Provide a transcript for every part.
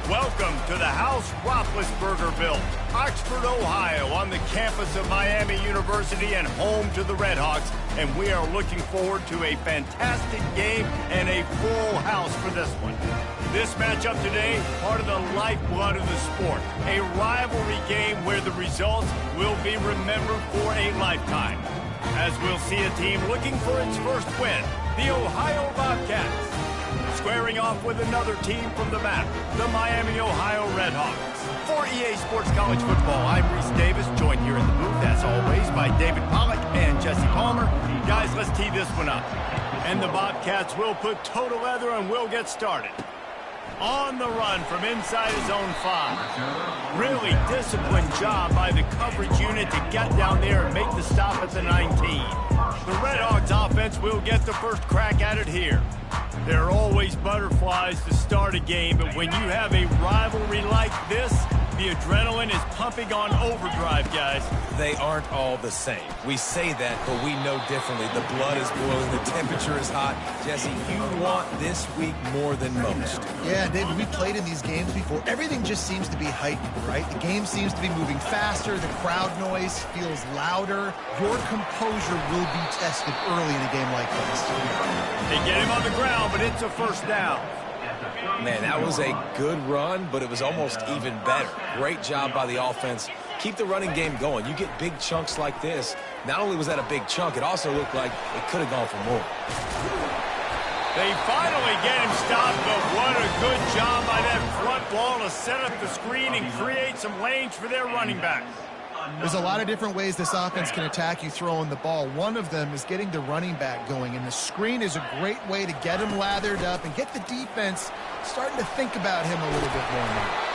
Welcome to the house Roethlisberger built, Oxford, Ohio, on the campus of Miami University and home to the Redhawks. And we are looking forward to a fantastic game and a full house for this one. This matchup today, part of the lifeblood of the sport, a rivalry game where the results will be remembered for a lifetime. As we'll see a team looking for its first win, the Ohio Bobcats, squaring off with another team from the map, the Miami, Ohio Redhawks. For EA Sports College Football, I'm Reese Davis, joined here in the booth, as always, by David Pollack and Jesse Palmer. Guys, let's tee this one up. And the Bobcats will put total leather and we'll get started. On the run from inside his own 5. Really disciplined job by the coverage unit to get down there and make the stop at the 19. The Redhawks offense will get the first crack at it here. There are always butterflies to start a game, but when you have a rivalry like this, the adrenaline is pumping on overdrive, guys. They aren't all the same. We say that, but we know differently. The blood is boiling. The temperature is hot. Jesse, you want this week more than most. Yeah, David, we played in these games before. Everything just seems to be heightened, right? The game seems to be moving faster. The crowd noise feels louder. Your composure will be tested early in a game like this. They get him on the ground, but it's a first down. Man, that was a good run, but it was almost even better. Great job by the offense. Keep the running game going. You get big chunks like this. Not only was that a big chunk, it also looked like it could have gone for more. They finally get him stopped, but what a good job by that front ball to set up the screen and create some lanes for their running backs. There's a lot of different ways this offense can attack you throwing the ball. One of them is getting the running back going, and the screen is a great way to get him lathered up and get the defense starting to think about him a little bit more now.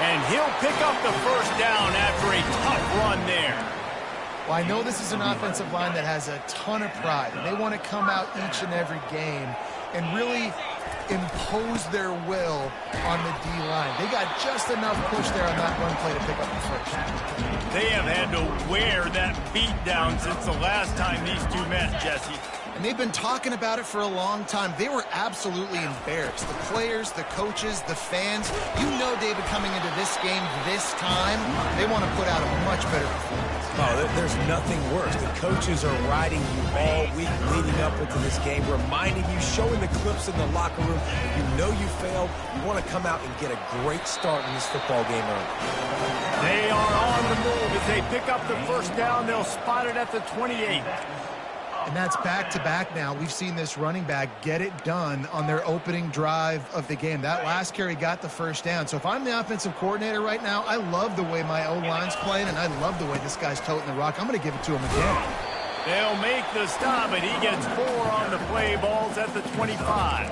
And he'll pick up the first down after a tough run there. Well, I know this is an offensive line that has a ton of pride, and they want to come out each and every game and really impose their will on the D-line. They got just enough push there on that run play to pick up the first. They have had to wear that beat down since the last time these two met, Jesse. And they've been talking about it for a long time. They were absolutely embarrassed. The players, the coaches, the fans. You know, David, coming into this game this time, they want to put out a much better performance. Oh, there's nothing worse. The coaches are riding you all week leading up into this game, reminding you, showing the clips in the locker room. You know you failed. You want to come out and get a great start in this football game early. They are on the move. As they pick up the first down, they'll spot it at the 28. And that's back-to-back now. We've seen this running back get it done on their opening drive of the game. That last carry got the first down. So if I'm the offensive coordinator right now, I love the way my O-line's playing, and I love the way this guy's toting the rock. I'm going to give it to him again. They'll make the stop, and he gets 4 on the play. Balls at the 25.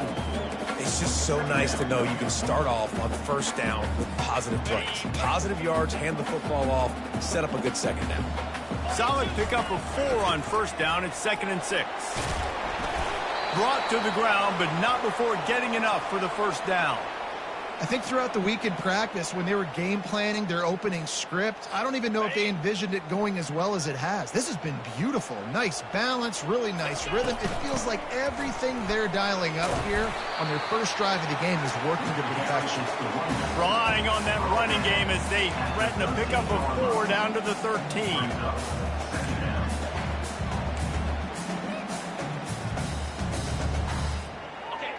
It's just so nice to know you can start off on first down with positive plays. Positive yards, hand the football off, set up a good second down. Solid pickup of 4 on first down. It's 2nd and 6. Brought to the ground, but not before getting enough for the first down. I think throughout the week in practice, when they were game planning their opening script, I don't even know if they envisioned it going as well as it has. This has been beautiful. Nice balance, really nice rhythm. It feels like everything they're dialing up here on their first drive of the game is working to perfection. Relying on that running game as they threaten a pickup of 4 down to the 13.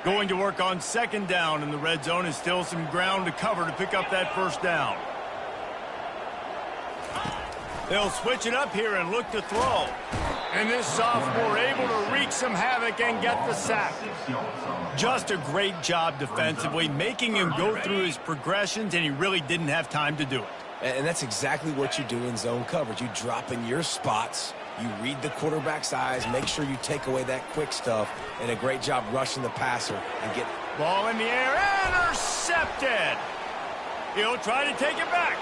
Going to work on 2nd down, and the red zone is still some ground to cover to pick up that first down. They'll switch it up here and look to throw. And this sophomore able to wreak some havoc and get the sack. Just a great job defensively, making him go through his progressions, and he really didn't have time to do it. And that's exactly what you do in zone coverage. You drop in your spots. You read the quarterback's eyes, make sure you take away that quick stuff, and a great job rushing the passer and get... Ball in the air, intercepted! He'll try to take it back.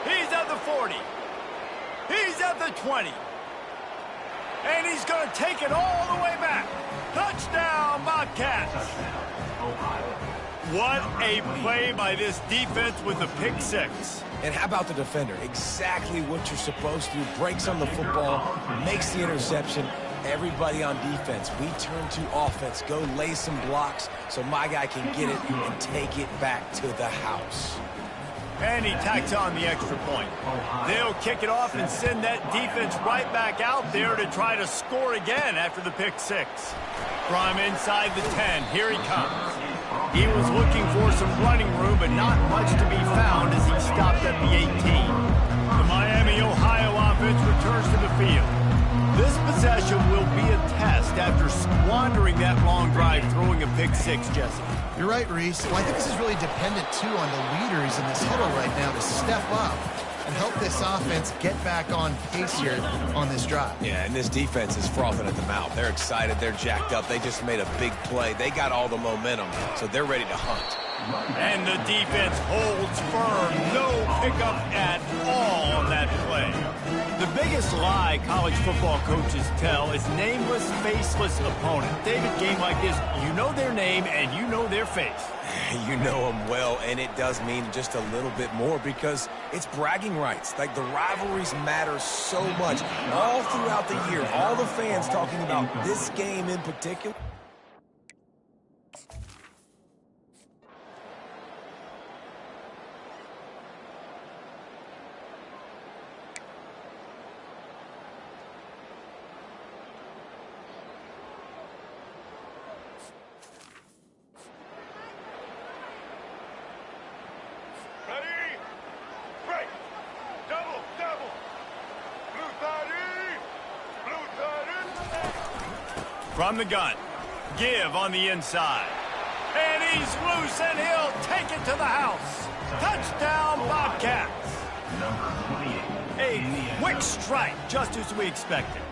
He's at the 40. He's at the 20. And he's going to take it all the way back. Touchdown, Bobcats! What a play by this defense with a pick 6. And how about the defender? Exactly what you're supposed to do. Breaks on the football, makes the interception. everybody on defense, we turn to offense. Go lay some blocks so my guy can get it and take it back to the house. And he tacks on the extra point. They'll kick it off and send that defense right back out there to try to score again after the pick six. From inside the 10, here he comes. He was looking for some running room, but not much to be found as he stopped at the 18. The Miami, Ohio offense returns to the field. This possession will be a test after squandering that long drive throwing a pick six, Jesse. You're right, Reese. Well, I think this is really dependent, too, on the leaders in this huddle right now to step up and help this offense get back on pace here on this drive. Yeah, and this defense is frothing at the mouth. They're excited. They're jacked up. They just made a big play. They got all the momentum, so they're ready to hunt. And the defense holds firm. No pickup at all on that play. The biggest lie college football coaches tell is nameless, faceless opponent. David, game like this, you know their name and you know their face. You know them well, and it does mean just a little bit more because it's bragging rights. Like, the rivalries matter so much all throughout the year. All the fans talking about this game in particular. From the gun, give on the inside. And he's loose, and he'll take it to the house. Touchdown, Bobcats. A quick strike, just as we expected.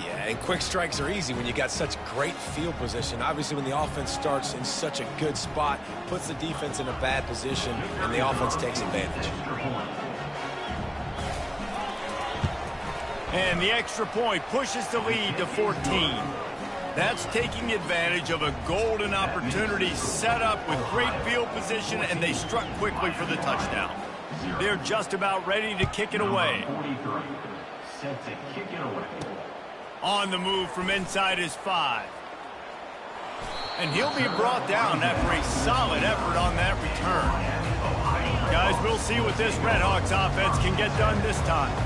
Yeah, and quick strikes are easy when you got such great field position. Obviously, when the offense starts in such a good spot, puts the defense in a bad position, and the offense takes advantage. And the extra point pushes the lead to 14. That's taking advantage of a golden opportunity set up with great field position, and they struck quickly for the touchdown. They're just about ready to kick it away. On the move from inside his 5. And he'll be brought down after a solid effort on that return. Guys, we'll see what this Redhawks offense can get done this time.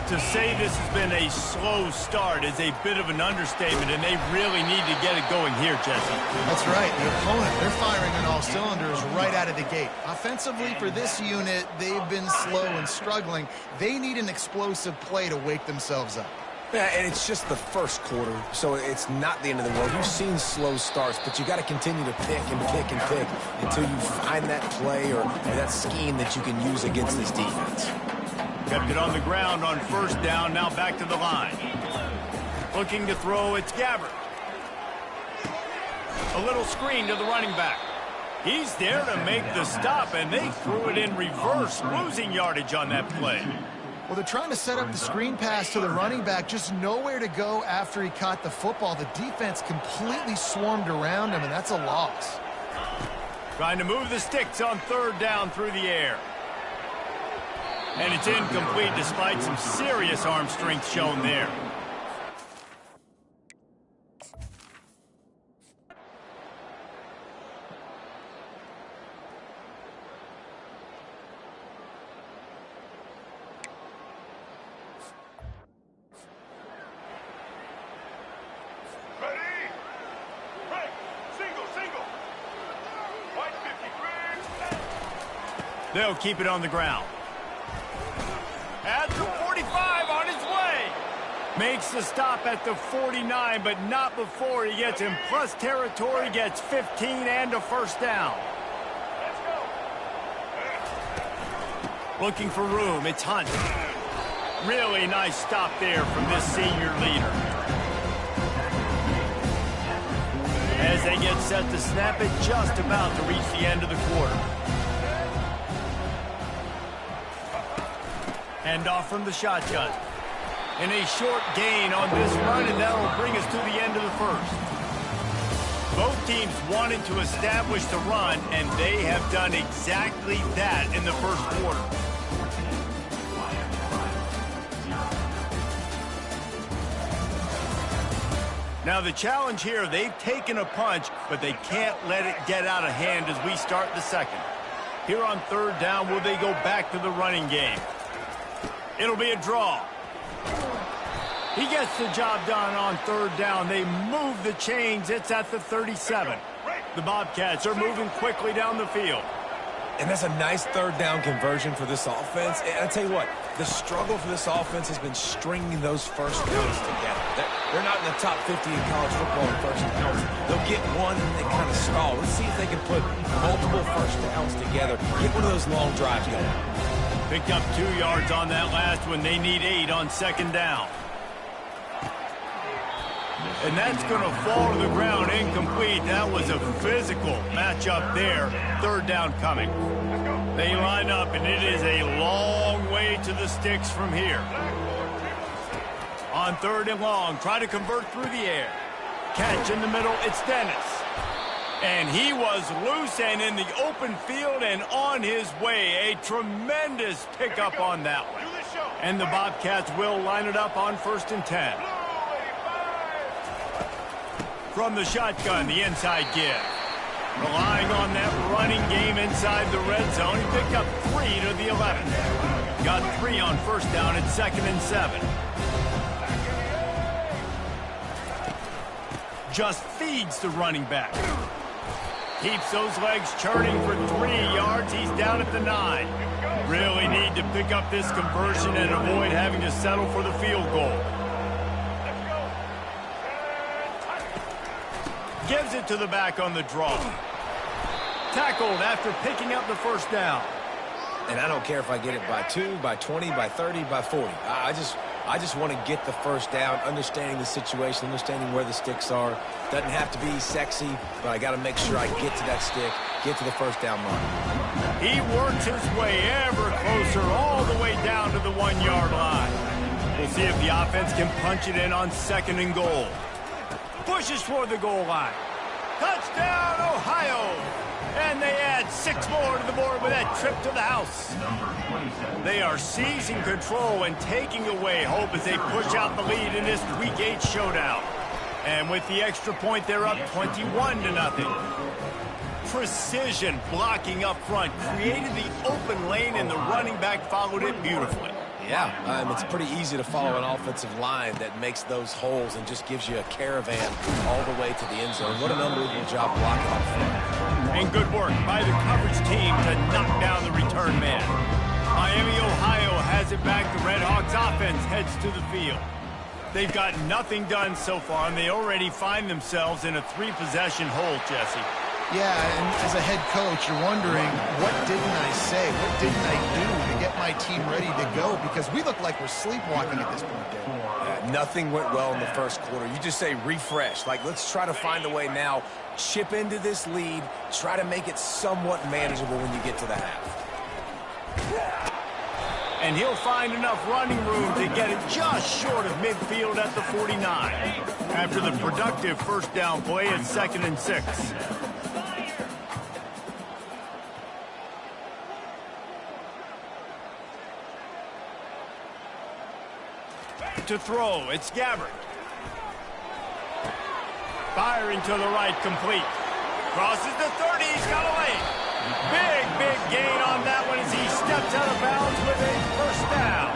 To say this has been a slow start is a bit of an understatement, and they really need to get it going here, Jesse. That's right. The opponent, they're firing on all cylinders right out of the gate. Offensively, for this unit, they've been slow and struggling. They need an explosive play to wake themselves up. Yeah, and it's just the first quarter, so it's not the end of the world. You've seen slow starts, but you got to continue to pick and pick and pick until you find that play or that scheme that you can use against this defense. Kept it on the ground on first down, now back to the line. Looking to throw, it's Gabbert. A little screen to the running back. He's there to make the stop, and they threw it in reverse, losing yardage on that play. Well, they're trying to set up the screen pass to the running back, just nowhere to go after he caught the football. The defense completely swarmed around him, and that's a loss. Trying to move the sticks on third down through the air. And it's incomplete despite some serious arm strength shown there. They'll keep it on the ground. At the 45 on his way. Makes the stop at the 49, but not before he gets in plus territory, gets 15 and a first down. Let's go. Looking for room, it's Hunt. Really nice stop there from this senior leader. As they get set to snap it, just about to reach the end of the quarter. Hand off from the shotgun. And a short gain on this run, and that'll bring us to the end of the first. Both teams wanted to establish the run, and they have done exactly that in the first quarter. Now the challenge here, they've taken a punch, but they can't let it get out of hand as we start the second. Here on third down, will they go back to the running game? It'll be a draw. He gets the job done on third down. They move the chains. It's at the 37. The Bobcats are moving quickly down the field. And that's a nice third down conversion for this offense. And I tell you what, the struggle for this offense has been stringing those first downs together. They're not in the top 50 in college football in first downs. They'll get one and they kind of stall. Let's see if they can put multiple first downs together. Get one of those long drives going. Picked up 2 yards on that last one. They need 8 on second down. And that's going to fall to the ground incomplete. That was a physical matchup there. Third down coming. They line up, and it is a long way to the sticks from here. On third and long, try to convert through the air. Catch in the middle, it's Dennis. And he was loose and in the open field and on his way. A tremendous pickup on that one. And the Bobcats will line it up on 1st and 10. From the shotgun, the inside give. Relying on that running game inside the red zone. He picked up 3 to the 11. Got 3 on first down at 2nd and 7. Just feeds the running back. Keeps those legs churning for 3 yards. He's down at the 9. Really need to pick up this conversion and avoid having to settle for the field goal. Gives it to the back on the draw. Tackled after picking up the first down. And I don't care if I get it by 2, by 20, by 30, by 40. I just want to get the first down, understanding the situation, understanding where the sticks are. Doesn't have to be sexy, but I got to make sure I get to that stick, get to the first down mark. He works his way ever closer, all the way down to the 1-yard line. We'll see if the offense can punch it in on 2nd and goal. Pushes toward the goal line. Touchdown, Ohio! And they add 6 more to the board with that trip to the house. They are seizing control and taking away hope as they push out the lead in this Week 8 showdown. And with the extra point, they're up 21-0. Precision blocking up front created the open lane, and the running back followed it beautifully. Yeah, it's pretty easy to follow an offensive line that makes those holes and just gives you a caravan all the way to the end zone. What an unbelievable job blocking up front. And good work by the coverage team to knock down the return man. Miami, Ohio has it back. The Red Hawks offense heads to the field. They've got nothing done so far, and they already find themselves in a 3-possession hole, Jesse. Yeah, and as a head coach, you're wondering, what didn't I say? What didn't I do to get my team ready to go? Because we look like we're sleepwalking at this point, Dave. Yeah, nothing went well in the first quarter. You just say refresh. Like, let's try to find a way now, chip into this lead, try to make it somewhat manageable when you get to the half. And he'll find enough running room to get it just short of midfield at the 49. After the productive first down play at 2nd and 6. To throw, it's Gabbard. Firing to the right, complete. Crosses the 30, he's got a lane. Big gain on that one as he steps out of bounds with a first down.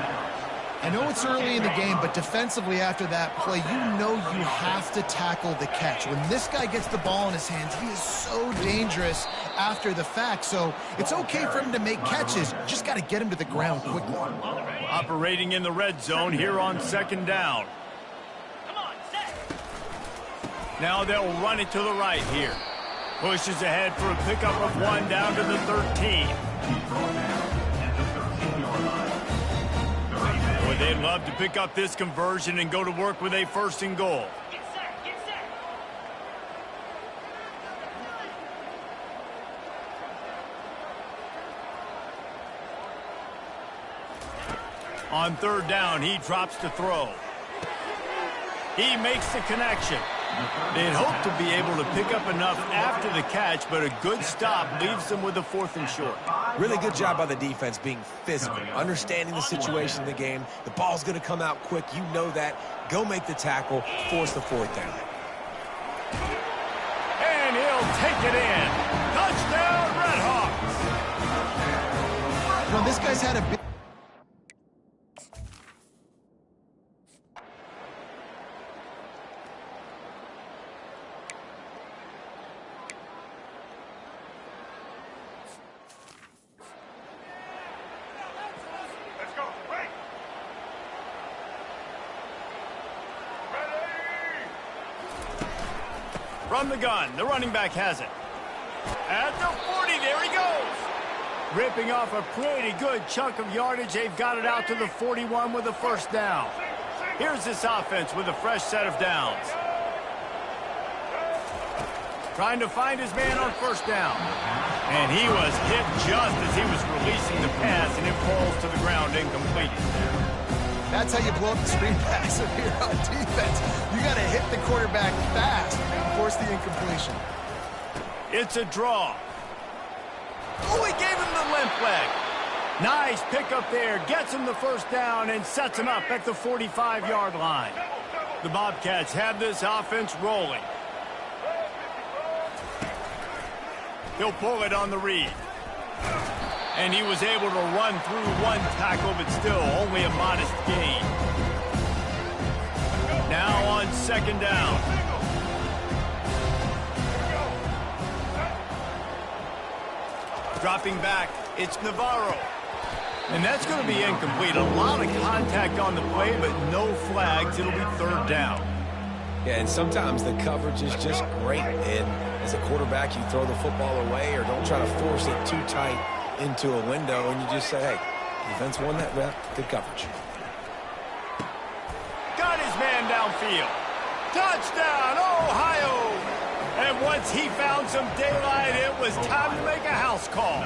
I know it's early in the game, but defensively after that play, you know you have to tackle the catch. When this guy gets the ball in his hands, he is so dangerous after the fact. So it's okay for him to make catches. Just got to get him to the ground quickly. Operating in the red zone here on 2nd down. Now they'll run it to the right here. Pushes ahead for a pickup of 1 down to the 13. Boy, they'd love to pick up this conversion and go to work with a 1st and goal. On 3rd down, he drops to throw. He makes the connection. They'd hope to be able to pick up enough after the catch, but a good stop leaves them with a 4th and short. Really good job by the defense being physical, understanding the situation in the game. The ball's going to come out quick. You know that. Go make the tackle, force the 4th down. take it in. Touchdown, Redhawks. Well, this guy's had a big... From the gun, the running back has it. At the 40, there he goes. Ripping off a pretty good chunk of yardage. They've got it out to the 41 with a first down. Here's this offense with a fresh set of downs. Trying to find his man on first down. And he was hit just as he was releasing the pass, and it falls to the ground incomplete. That's how you blow up the screen pass if you're on defense. You got to hit the quarterback fast and force the incompletion. It's a draw. Oh, he gave him the limp leg. Nice pickup there. Gets him the first down and sets him up at the 45-yard line. The Bobcats have this offense rolling. He'll pull it on the read. And he was able to run through one tackle, but still only a modest gain. Now on second down. Dropping back, it's Navarro. And that's going to be incomplete. A lot of contact on the play, but no flags. It'll be third down. Yeah, and sometimes the coverage is just great. And as a quarterback, you throw the football away or don't try to force it too tight into a window, and you just say, hey, defense won that rep, good coverage. Got his man downfield. Touchdown, Ohio! And once he found some daylight, it was time to make a house call.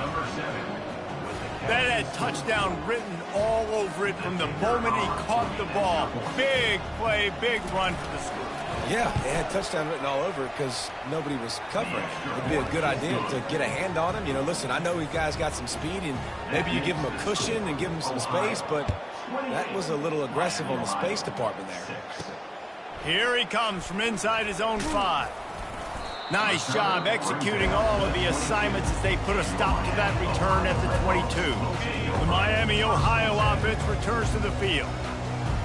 That had touchdown written all over it from the moment he caught the ball. Big play, big run for the school. Yeah, it had touchdown written all over it because nobody was covering it. It'd be a good idea to get a hand on him. You know, listen, I know you guys got some speed, and maybe you give him a cushion and give him some space, but that was a little aggressive on the space department there. Here he comes from inside his own 5. Nice job executing all of the assignments as they put a stop to that return at the 22. The Miami, Ohio offense returns to the field.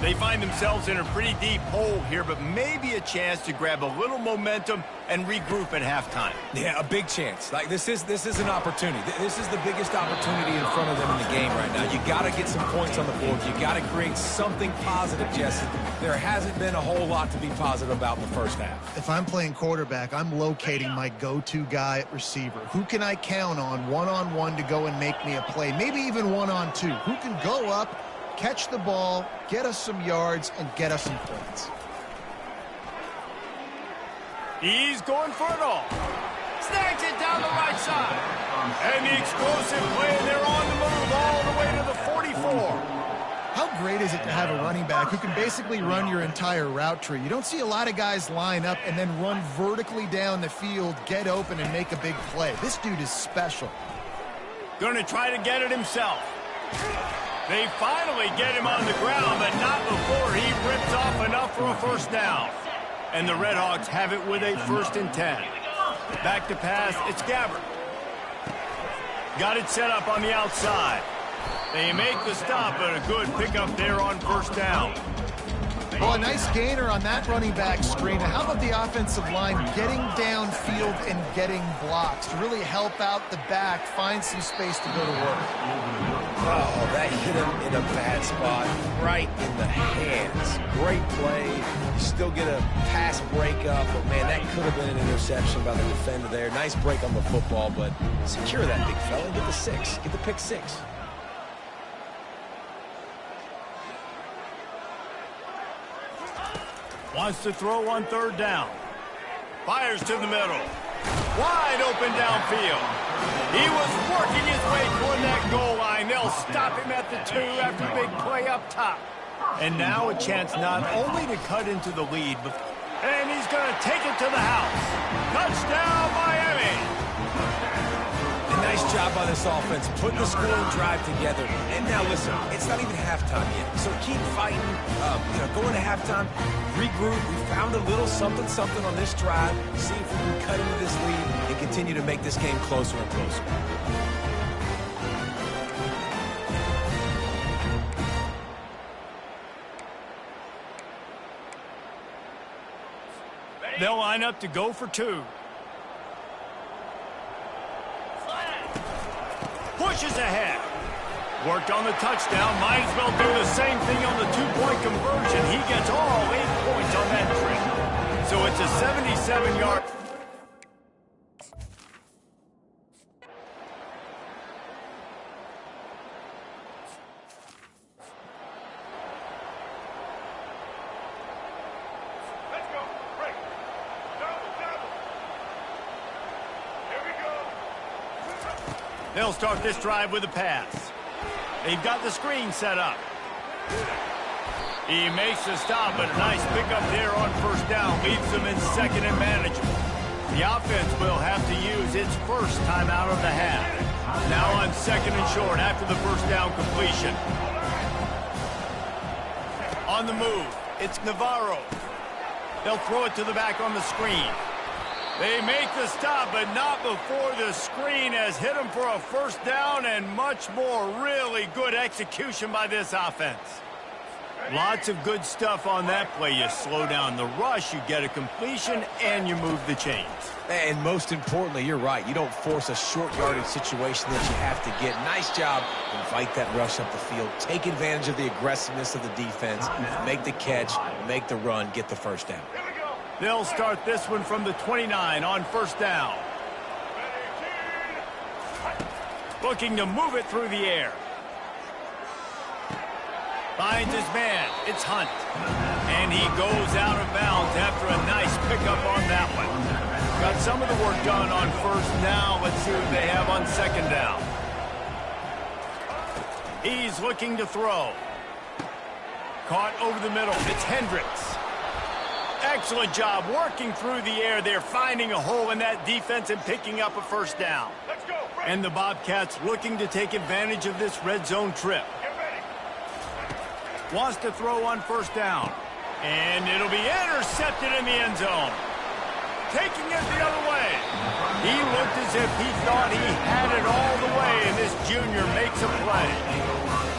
They find themselves in a pretty deep hole here, but maybe a chance to grab a little momentum and regroup at halftime. Yeah, a big chance. Like this is an opportunity. This is the biggest opportunity in front of them in the game right now. You got to get some points on the board. You got to create something positive, Jesse. There hasn't been a whole lot to be positive about in the first half. If I'm playing quarterback, I'm locating my go-to guy at receiver. Who can I count on one-on-one to go and make me a play? Maybe even one-on-two. Who can go up, catch the ball, get us some yards, and get us some points. He's going for it all. Snags it down the right side. And the explosive play, and they're on the move all the way to the 44. How great is it to have a running back who can basically run your entire route tree? You don't see a lot of guys line up and then run vertically down the field, get open, and make a big play. This dude is special. Going to try to get it himself. They finally get him on the ground, but not before he rips off enough for a first down. And the Redhawks have it with a 1st and 10. Back to pass, it's Gabbert. Got it set up on the outside. They make the stop, but a good pickup there on first down. Well, a nice gainer on that running back screen. How about the offensive line getting downfield and getting blocks to really help out the back, find some space to go to work? Oh, that hit him in a bad spot, right in the hands. Great play. You still get a pass breakup, but, man, that could have been an interception by the defender there. Nice break on the football, but secure that big fella. Get the 6. Get the pick 6. Wants to throw on third down. Fires to the middle. Wide open downfield. He was working his way toward that goal line. They'll stop him at the 2 after a big play up top. And now a chance not only to cut into the lead, but and he's going to take it to the house. Touchdown, Miami. And nice job by this offense, putting the scoring drive together. And now, listen, it's not even halftime yet. So keep fighting, going to halftime, regroup. We found a little something on this drive. See if we can cut into this lead and continue to make this game closer and closer. They'll line up to go for two. Pushes ahead. Worked on the touchdown. Might as well do the same thing on the two-point conversion. He gets all 8 points on that trip. So it's a 77-yard. They'll start this drive with a pass. They've got the screen set up. He makes the stop, but a nice pickup there on first down. Leaves them in second and manageable. The offense will have to use its first timeout of the half. Now on second and short after the first down completion. On the move, it's Navarro. They'll throw it to the back on the screen. They make the stop, but not before the screen has hit them for a first down and much more. Really good execution by this offense. Lots of good stuff on that play. You slow down the rush, you get a completion, and you move the chains. And most importantly, you're right. You don't force a short yardage situation that you have to get. Nice job. Invite that rush up the field. Take advantage of the aggressiveness of the defense. Make the catch, make the run, get the first down. They'll start this one from the 29 on first down. Looking to move it through the air. Finds his man. It's Hunt. And he goes out of bounds after a nice pickup on that one. Got some of the work done on first. Now let's see what they have on second down. He's looking to throw. Caught over the middle. It's Hendricks. Excellent job working through the air there, finding a hole in that defense and picking up a first down. Let's go, and the Bobcats looking to take advantage of this red zone trip. Wants to throw on first down. And it'll be intercepted in the end zone. Taking it the other way. He looked as if he thought he had it all the way, and this junior makes a play.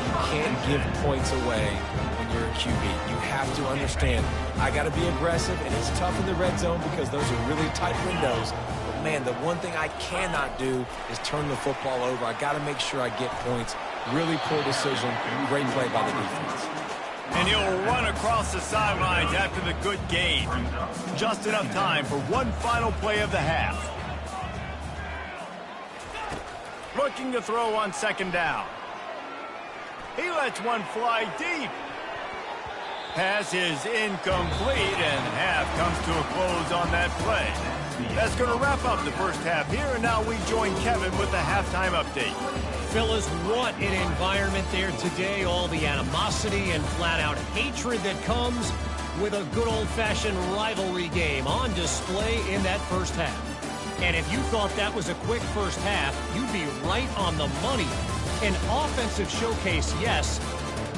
You can't give points away when you're a QB. You have to understand, I got to be aggressive, and it's tough in the red zone because those are really tight windows. But, man, the one thing I cannot do is turn the football over. I got to make sure I get points. Really poor decision. Great play by the defense. And he'll run across the sidelines after the good gain. Just enough time for one final play of the half. Looking to throw on second down. He lets one fly deep. Pass is incomplete, and half comes to a close on that play. That's going to wrap up the first half here, and now we join Kevin with the halftime update. Phyllis, what an environment there today. All the animosity and flat-out hatred that comes with a good old-fashioned rivalry game on display in that first half. And if you thought that was a quick first half, you'd be right on the money. An offensive showcase, yes,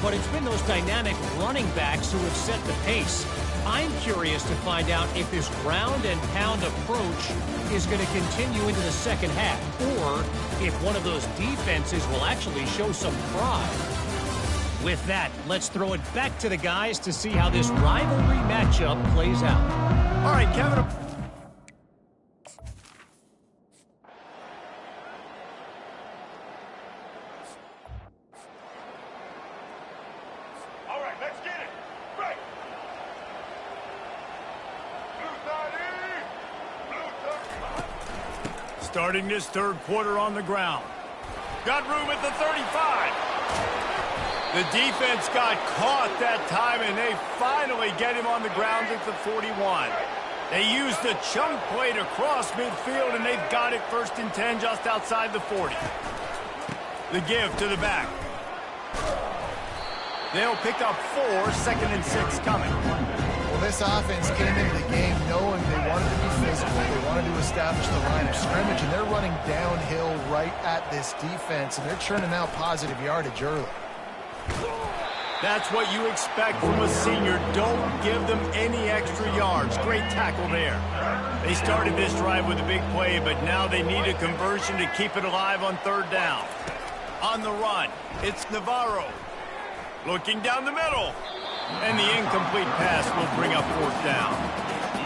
but it's been those dynamic running backs who have set the pace. I'm curious to find out if this ground and pound approach is going to continue into the second half, or if one of those defenses will actually show some pride. With that, let's throw it back to the guys to see how this rivalry matchup plays out. All right, Kevin. Starting this third quarter on the ground. Got room at the 35. The defense got caught that time, and they finally get him on the ground at the 41. They used a chunk play to cross midfield, and they've got it first and 10 just outside the 40. The give to the back. They'll pick up 4, second and 6 coming. This offense came into the game knowing they wanted to be physical, they wanted to establish the line of scrimmage, and they're running downhill right at this defense, and they're churning out positive yardage early. That's what you expect from a senior. Don't give them any extra yards. Great tackle there. They started this drive with a big play, but now they need a conversion to keep it alive on third down. On the run, it's Navarro. Looking down the middle. And the incomplete pass will bring up fourth down.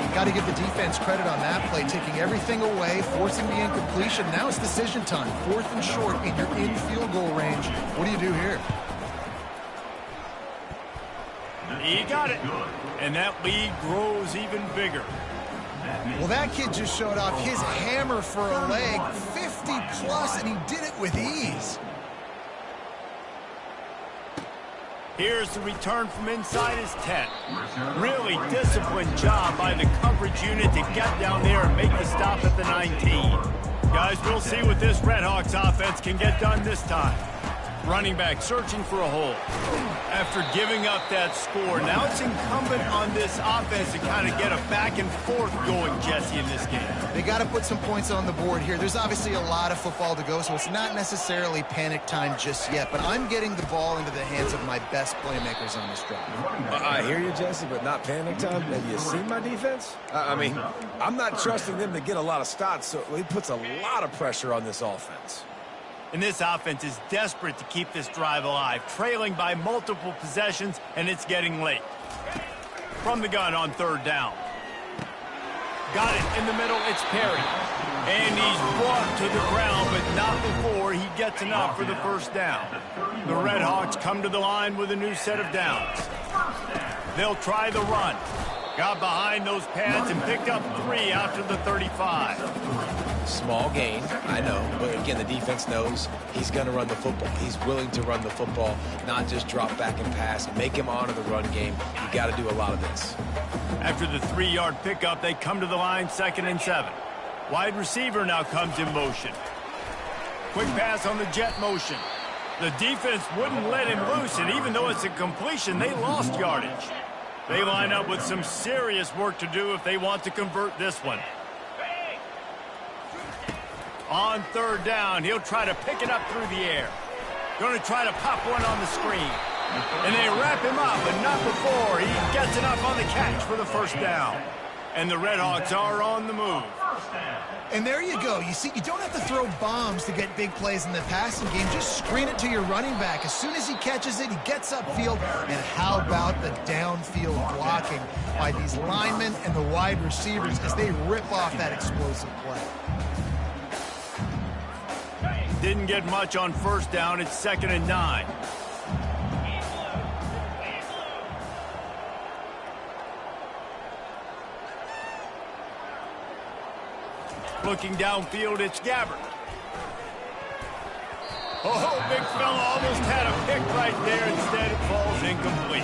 You've got to give the defense credit on that play, taking everything away, forcing the incompletion. Now it's decision time. Fourth and short, and you're in field goal range. What do you do here? He got it. And that lead grows even bigger. Well, that kid just showed off his hammer for a leg, 50-plus, and he did it with ease. Here's the return from inside his 10. Really disciplined job by the coverage unit to get down there and make the stop at the 19. Guys, we'll see what this Redhawks offense can get done this time. Running back searching for a hole. After giving up that score, now it's incumbent on this offense to kind of get a back and forth going, Jesse, in this game. They got to put some points on the board here. There's obviously a lot of football to go, so it's not necessarily panic time just yet, but I'm getting the ball into the hands of my best playmakers on this drive. I hear you, Jesse, but not panic time. Have you seen my defense? I mean, I'm not trusting them to get a lot of stops, so he puts a lot of pressure on this offense. And this offense is desperate to keep this drive alive, trailing by multiple possessions, and it's getting late. From the gun on third down. Got it in the middle, it's Perry. And he's brought to the ground, but not before he gets enough for the first down. The Redhawks come to the line with a new set of downs. They'll try the run. Got behind those pads and picked up 3 out to the 35. Small gain, I know, but again, the defense knows he's going to run the football. He's willing to run the football, not just drop back and pass. Make him honor the run game. You got to do a lot of this. After the 3-yard pickup, they come to the line, 2nd and 7. Wide receiver now comes in motion. Quick pass on the jet motion. The defense wouldn't let him loose, and even though it's a completion, they lost yardage. They line up with some serious work to do if they want to convert this one. On third down, he'll try to pick it up through the air. Going to try to pop one on the screen. And they wrap him up, but not before he gets enough on the catch for the first down. And the Redhawks are on the move. And there you go. You see, you don't have to throw bombs to get big plays in the passing game. Just screen it to your running back. As soon as he catches it, he gets upfield. And how about the downfield blocking by these linemen and the wide receivers as they rip off that explosive play. Didn't get much on first down. It's 2nd and 9. Looking downfield, it's Gabbert. Oh, big fella almost had a pick right there. Instead, it falls incomplete.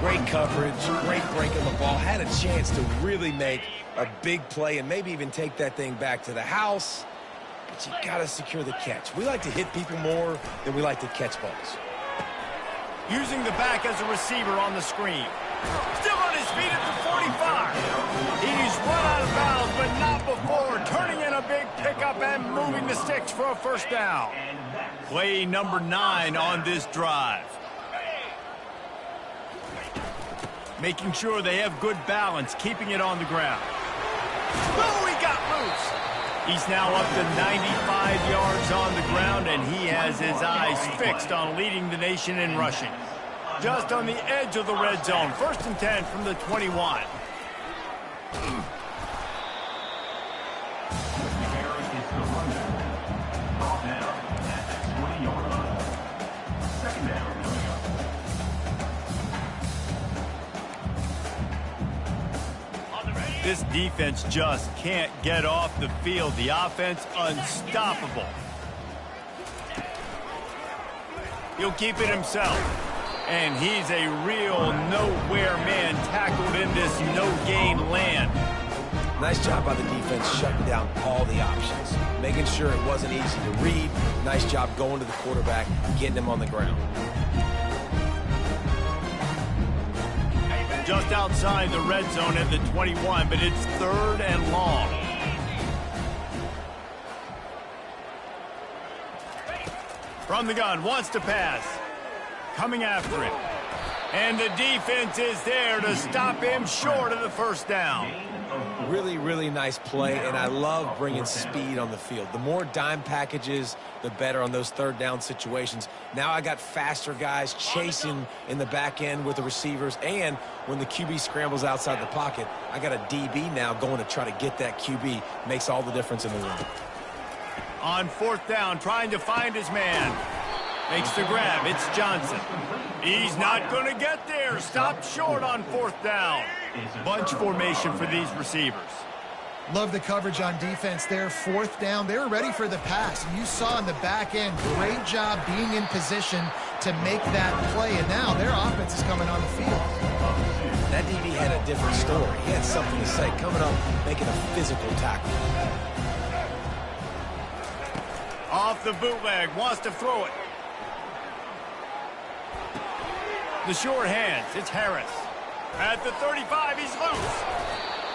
Great coverage, great break of the ball. Had a chance to really make a big play and maybe even take that thing back to the house. But you got to secure the catch. We like to hit people more than we like to catch balls. Using the back as a receiver on the screen. Still on his feet at the 45. He's run out of bounds, but not before. Turning in a big pickup and moving the sticks for a first down. Play number 9 on this drive. Making sure they have good balance, keeping it on the ground. Oh, he got loose. He's now up to 95 yards on the ground, and he has his eyes fixed on leading the nation in rushing. Just on the edge of the red zone. 1st and 10 from the 21. This defense just can't get off the field. The offense unstoppable. He'll keep it himself. And he's a real nowhere man tackled in this no-gain land. Nice job by the defense shutting down all the options. Making sure it wasn't easy to read. Nice job going to the quarterback, getting him on the ground. Just outside the red zone at the 21, but it's 3rd and long. From the gun, wants to pass. Coming after him. And the defense is there to stop him short of the first down. Really, really nice play, and I love bringing speed on the field. The more dime packages, the better on those 3rd down situations. Now I got faster guys chasing in the back end with the receivers, and when the QB scrambles outside the pocket, I got a DB now going to try to get that QB. Makes all the difference in the room. On 4th down, trying to find his man. Makes the grab. It's Johnson. He's not going to get there. Stopped short on 4th down. Bunch formation for these receivers. Love the coverage on defense there. 4th down. They were ready for the pass. You saw in the back end, great job being in position to make that play. And now their offense is coming on the field. That DB had a different story. He had something to say. Coming up, making a physical tackle. Off the bootleg. Wants to throw it. The short hands. It's Harris. At the 35, he's loose.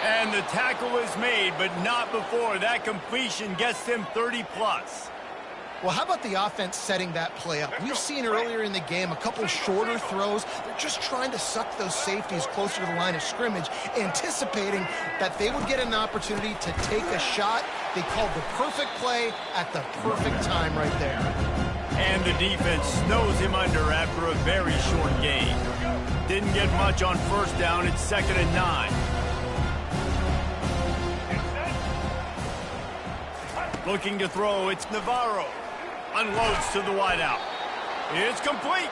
And the tackle is made, but not before that completion gets them 30-plus. Well, how about the offense setting that play up? We've seen earlier in the game a couple shorter throws. They're just trying to suck those safeties closer to the line of scrimmage, anticipating that they would get an opportunity to take a shot. They called the perfect play at the perfect time right there. And the defense snows him under after a very short gain. Didn't get much on 1st down. It's 2nd and 9. Looking to throw. It's Navarro. Unloads to the wideout. It's complete.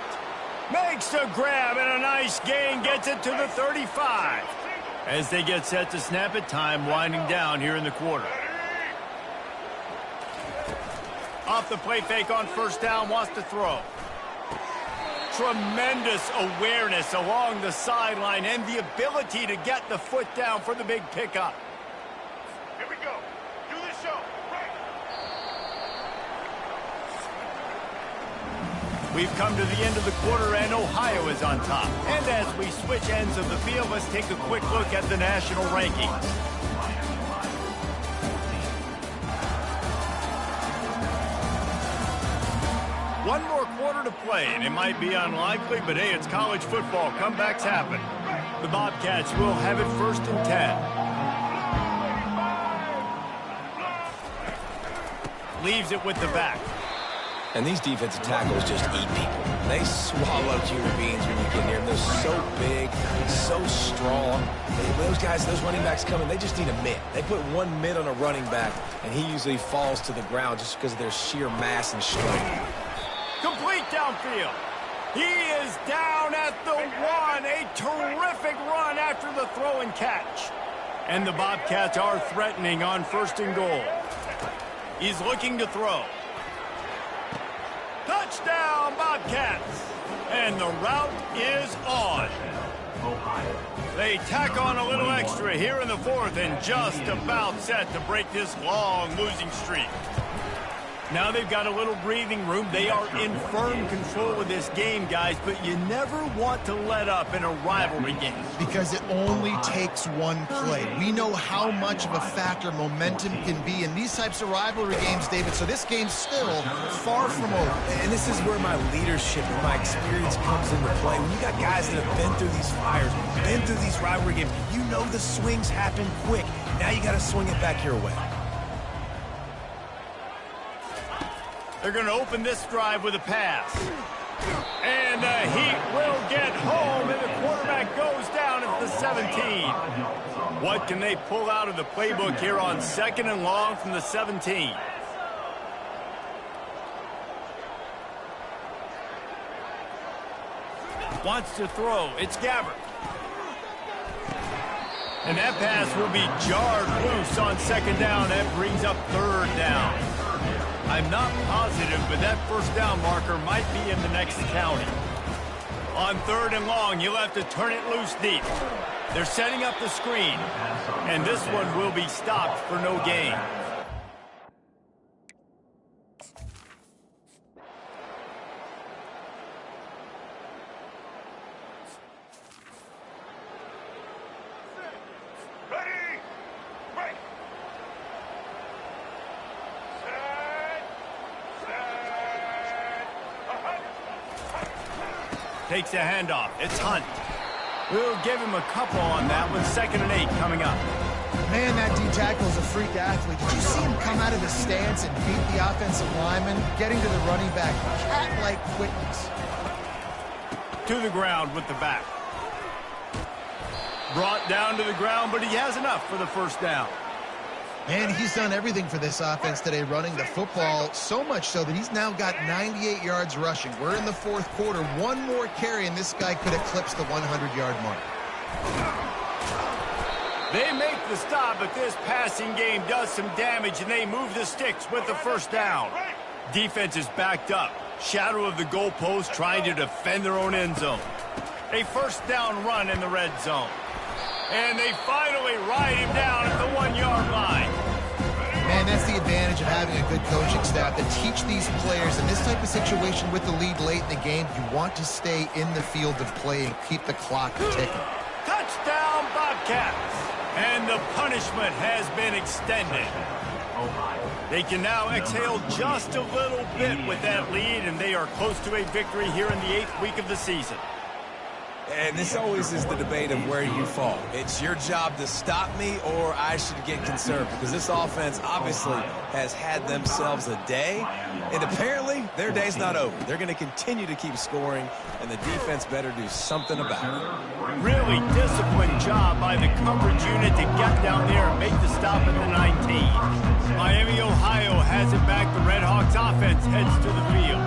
Makes a grab and a nice gain. Gets it to the 35. As they get set to snap it, time winding down here in the quarter. Off the play fake on 1st down. Wants to throw. Tremendous awareness along the sideline and the ability to get the foot down for the big pickup. Here we go. Do the show. We've come to the end of the quarter, and Ohio is on top. And as we switch ends of the field, let's take a quick look at the national rankings. One more quarter to play, and it might be unlikely, but hey, it's college football. Comebacks happen. The Bobcats will have it 1st and 10. Leaves it with the back. And these defensive tackles just eat people. They swallow human beings when you get near them. They're so big, so strong. Those guys, those running backs coming, they just need a mitt. They put one mitt on a running back, and he usually falls to the ground just because of their sheer mass and strength. Complete downfield. He is down at the 1. A terrific run after the throw and catch. And the Bobcats are threatening on 1st and goal. He's looking to throw. Touchdown, Bobcats. And the route is on. They tack on a little extra here in the 4th and just about set to break this long losing streak. Now they've got a little breathing room. They are in firm control of this game, guys, but you never want to let up in a rivalry game. Because it only takes one play. We know how much of a factor momentum can be in these types of rivalry games, David, so this game's still far from over. And this is where my leadership and my experience comes into play. When you got guys that have been through these fires, been through these rivalry games, you know the swings happen quick. Now you got to swing it back your way. They're going to open this drive with a pass. And the Heat will get home, and the quarterback goes down at the 17. What can they pull out of the playbook here on 2nd and long from the 17? Wants to throw. It's Gabbert. And that pass will be jarred loose on 2nd down. That brings up 3rd down. I'm not positive, but that 1st down marker might be in the next county. On 3rd and long, you'll have to turn it loose deep. They're setting up the screen, and this one will be stopped for no gain. Takes a handoff. It's Hunt. We'll give him a couple on that one. 2nd and 8 coming up. Man, that D-tackle is a freak athlete. Did you see him come out of the stance and beat the offensive lineman, getting to the running back? Cat-like quickness. To the ground with the back. Brought down to the ground, but he has enough for the first down. Man, he's done everything for this offense today, running the football, so much so that he's now got 98 yards rushing. We're in the 4th quarter. One more carry, and this guy could eclipse the 100-yard mark. They make the stop, but this passing game does some damage, and they move the sticks with the first down. Defense is backed up. Shadow of the goalpost, trying to defend their own end zone. A first down run in the red zone. And they finally ride him down at the 1-yard line. Man, that's the advantage of having a good coaching staff to teach these players in this type of situation with the lead late in the game. You want to stay in the field of play and keep the clock ticking. Touchdown, Bobcats. And the punishment has been extended. They can now exhale just a little bit with that lead, and they are close to a victory here in the 8th week of the season. And this always is the debate of where you fall. It's your job to stop me, or I should get concerned, because this offense obviously has had themselves a day, and apparently their day's not over. They're going to continue to keep scoring, and the defense better do something about it. Really disciplined job by the coverage unit to get down there and make the stop at the 19. Miami, Ohio has it back. The Red Hawks offense heads to the field.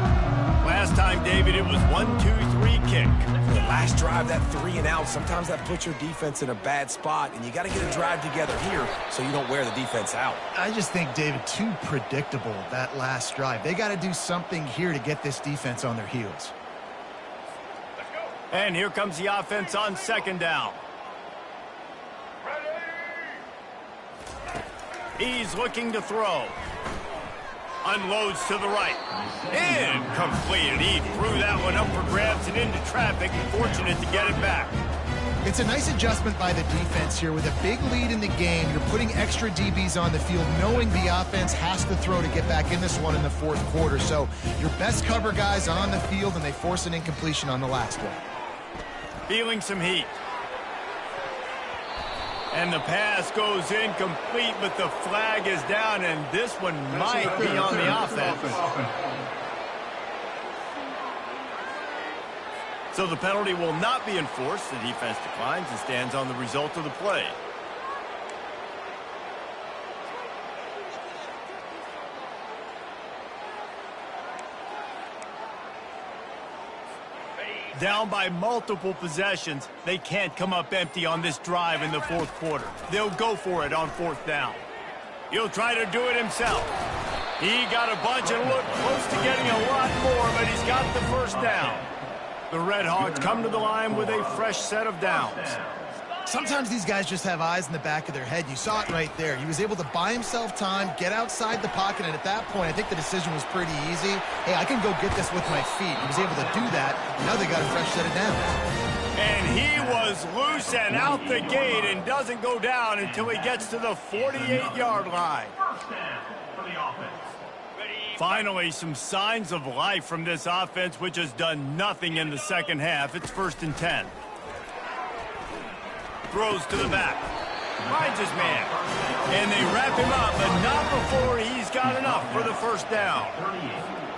Last time, David, it was 1-2-3 kick. The last drive, that 3 and out, sometimes that puts your defense in a bad spot, and you got to get a drive together here so you don't wear the defense out. I just think, David, too predictable, that last drive. They got to do something here to get this defense on their heels. And here comes the offense on 2nd down. He's looking to throw. Unloads to the right. Incomplete. And he threw that one up for grabs and into traffic. Fortunate to get it back. It's a nice adjustment by the defense here. With a big lead in the game, you're putting extra DBs on the field, knowing the offense has to throw to get back in this one in the 4th quarter. So your best cover guys on the field, and they force an incompletion on the last one. Feeling some heat. And the pass goes incomplete, but the flag is down, and this one might be on the offense. So the penalty will not be enforced. The defense declines and stands on the result of the play. Down by multiple possessions, they can't come up empty on this drive in the 4th quarter. They'll go for it on 4th down. He'll try to do it himself. He got a bunch and looked close to getting a lot more, but he's got the first down. The Red Hawks come to the line with a fresh set of downs. Sometimes these guys just have eyes in the back of their head. You saw it right there. He was able to buy himself time, get outside the pocket, and at that point, I think the decision was pretty easy. Hey, I can go get this with my feet. He was able to do that. Now they got a fresh set of downs. And he was loose and out the gate and doesn't go down until he gets to the 48-yard line. Finally, some signs of life from this offense, which has done nothing in the 2nd half. It's 1st and 10. Throws to the back. Finds his man. And they wrap him up, but not before he's got enough for the first down.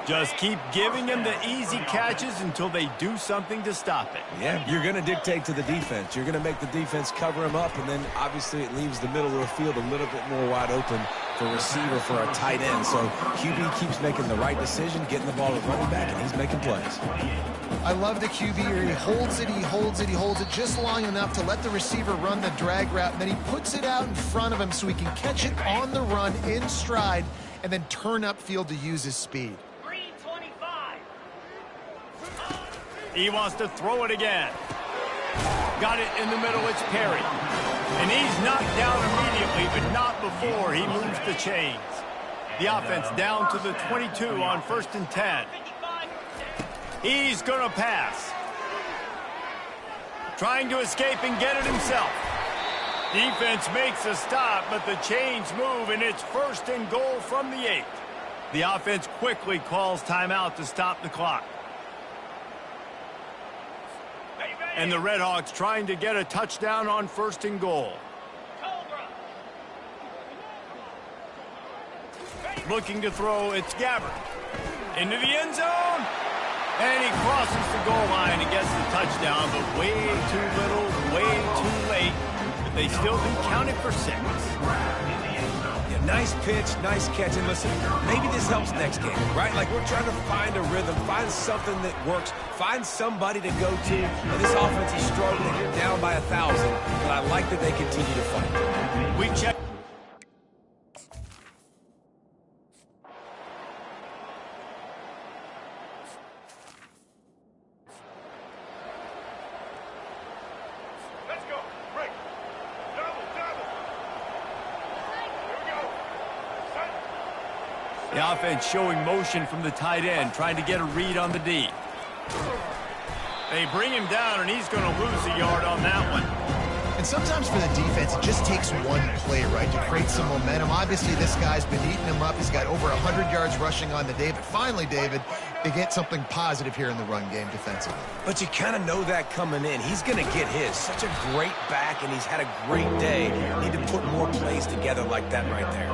Just keep giving him the easy catches until they do something to stop it. Yeah, you're going to dictate to the defense. You're going to make the defense cover him up, and then obviously it leaves the middle of the field a little bit more wide open for receiver, for a tight end. So QB keeps making the right decision, getting the ball to running back, and he's making plays. I love the QB here. He holds it, he holds it, he holds it just long enough to let the receiver run the drag route, and then he puts it out in front of him so he can catch it on the run in stride and then turn upfield to use his speed. He wants to throw it again. Got it in the middle. It's Perry. And he's knocked down immediately, but not before he moves the chains. The offense down to the 22 on 1st and 10. He's going to pass. Trying to escape and get it himself. Defense makes a stop, but the chains move, and it's 1st and goal from the 8. The offense quickly calls timeout to stop the clock. And the Redhawks trying to get a touchdown on 1st and goal. Looking to throw, it's Gabbard. Into the end zone. And he crosses the goal line and gets the touchdown, but way too little, way too late. But they still do count it for 6. Yeah, nice pitch, nice catch. And listen, maybe this helps next game, right? Like, we're trying to find a rhythm, find something that works, find somebody to go to. And this offense is struggling. You're down by 1,000, but I like that they continue to fight. We check. Let's go. Break. Double. Here we go. Set. The offense showing motion from the tight end, trying to get a read on the D. They bring him down, and he's going to lose a yard on that one. And sometimes for the defense, it just takes one play, right, to create some momentum. Obviously, this guy's been eating him up. He's got over 100 yards rushing on the day. But finally, David, they get something positive here in the run game defensively. But you kind of know that coming in. He's going to get his. Such a great back, and he's had a great day. Need to put more plays together like that right there.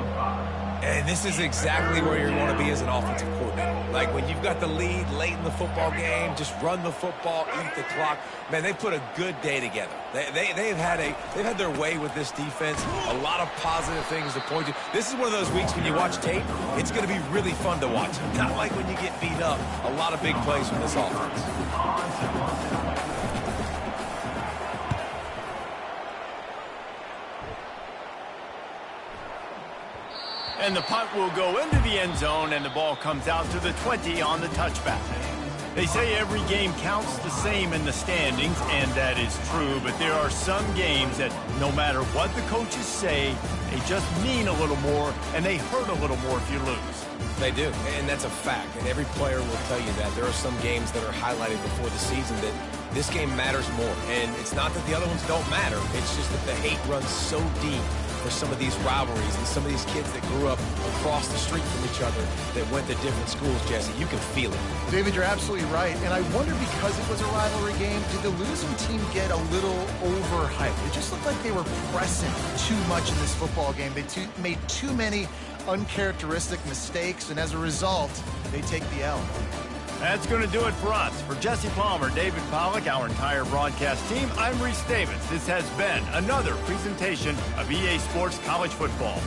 And this is exactly where you want to be as an offensive coordinator. Like, when you've got the lead late in the football game, just run the football, eat the clock. Man, they put a good day together. They've had their way with this defense. A lot of positive things to point to. This is one of those weeks when you watch tape, it's going to be really fun to watch. Not like when you get beat up. A lot of big plays from this offense. And the punt will go into the end zone, and the ball comes out to the 20 on the touchback. They say every game counts the same in the standings, and that is true, but there are some games that no matter what the coaches say, they just mean a little more, and they hurt a little more if you lose. They do, and that's a fact, and every player will tell you that. There are some games that are highlighted before the season that this game matters more, and it's not that the other ones don't matter. It's just that the hate runs so deep for some of these rivalries and some of these kids that grew up across the street from each other that went to different schools, Jesse. You can feel it. David, you're absolutely right. And I wonder, because it was a rivalry game, did the losing team get a little overhyped? It just looked like they were pressing too much in this football game. They made too many uncharacteristic mistakes, and as a result, they take the L. That's going to do it for us. For Jesse Palmer, David Pollack, our entire broadcast team, I'm Reese Davis. This has been another presentation of EA Sports College Football.